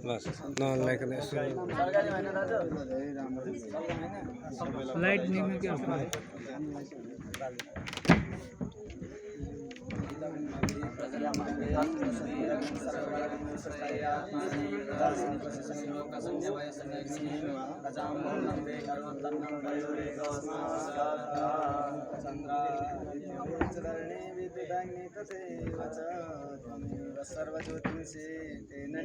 बस non like light नेहमी क्या सर्वज्योतिषे तेन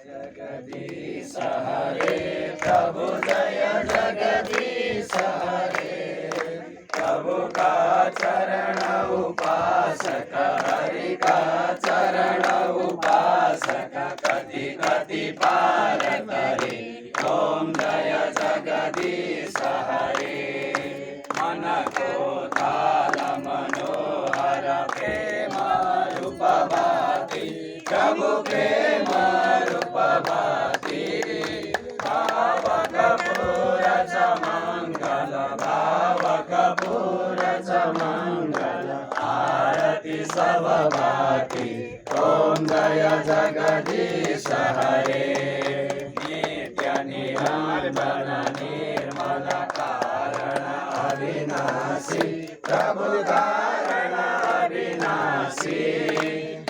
जगदीश हरे प्रभु जय जगदीश हरे प्रभु का चरण उपासक हरि का चरण उपासक कति कति पार करे ओम जय जगदीश हरे मन को थाल मनोहर प्रेम रूप भाति प्रभु प्रेम रूप भाति भावक पूरज मंगल भावक पूरज मंगल आरती सब भाति ओम जय जगदीश हरे नित्य निरंजन निर्मल कारण अविनाशी प्रभु कारण अविनाशी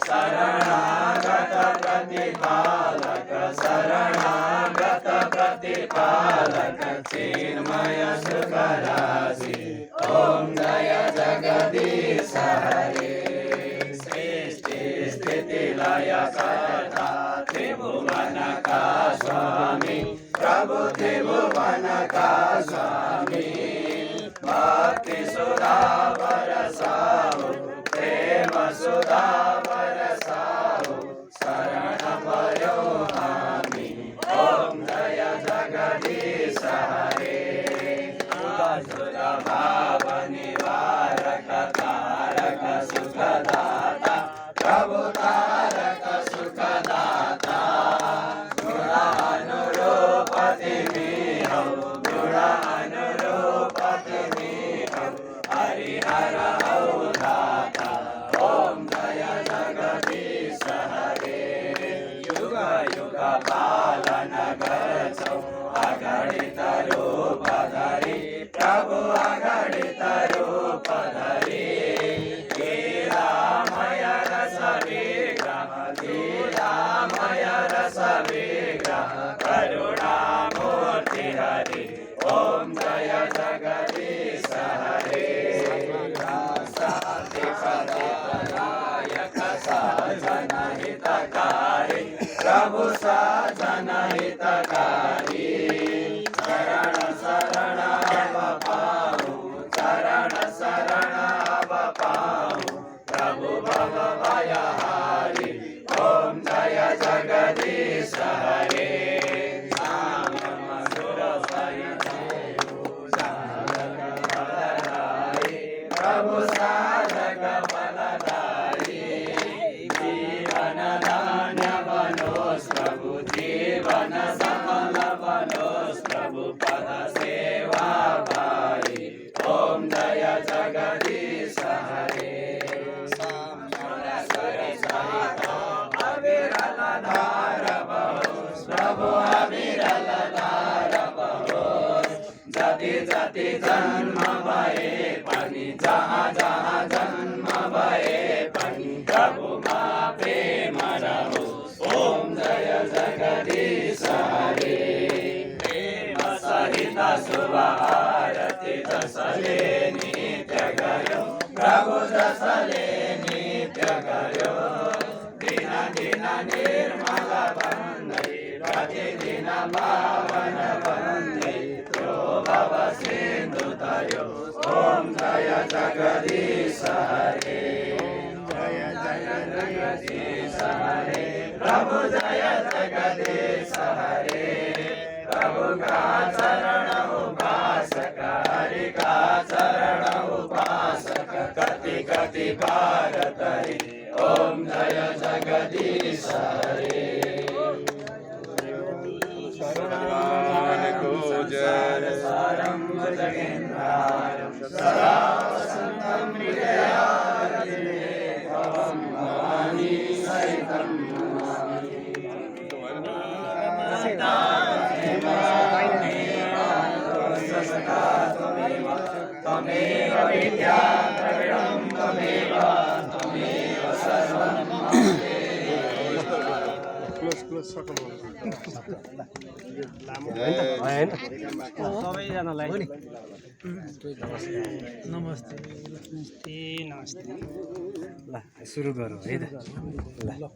शरणागत प्रतिपालक शरणागत प्रतिपालक चिन्मय सुखराशि ओम जय जगदीश हरे सृष्टि स्थिति लय कर्ता त्रिभुवन का स्वामी प्रभु त्रिभुवन का स्वामी भक्ति सुधा बरसाओ प्रेम सुधा बरसाओ शरण भयो हामी ओम जय जगदीश हरे असुर भाव निवारक तारक सुखदाता प्रभु तारक सुखदाता गुणानुरूपति हो गुणानुरूपति हो हरिहर औदाता ओम जय जगदीश हरे युग युग पालन गच्छौ अगणित रूप धरि प्रभु अगणित रूप धरि लीलामय रस विग्रह लीलामय रस विग्रह करुणामूर्ति हरि ओम जय जगदीश हरे शांति प्रदायक साधन हितकारी प्रभु साधन हितकारी शरण शरण अब पाऊं शरण शरण अब पाऊं प्रभु भव भयहारी ओम जय जगदीश हरे श्याम मधुर प्रभु साधक फलदायी जीवन धान्य बनोस प्रभु जीवन समल बनोस प्रभु पद सेवा पाई ओम जय जगदीश हरे अविरल धार बहोस प्रभु अविरल धार बहोस जति जति जन्म भए पनि जहाँ जहाँ जन्म भए पनि प्रभु मा प्रेम रहोस् ओम जय जगदीश हरे प्रेम सहित शुभ आरती जसले नित्य गर्यो प्रभु जसले नित्य गर्यो दिन दिन निर्मल बन्दै प्रतिदिन पावन बन्दै त्यो भव सिन्धु तर्यो ओम जय जगदीश हरे जय जय जगदीश हरे प्रभु जय जगदीश हरे प्रभु का चरण उपासक हरि का चरण उपासक कति कति बार तरी ओम जय जगदीश हरे सारं भुजगेन्द्रारं सदा वसन्तं हृदयारविन्दं भवानी सहितं नमामि त्वमेव विद्या द्रविणं त्वमेव सर्वं सबैजनालाई नमस्ते नमस्ते नमस्ते ल सुरु गरौँ है त ल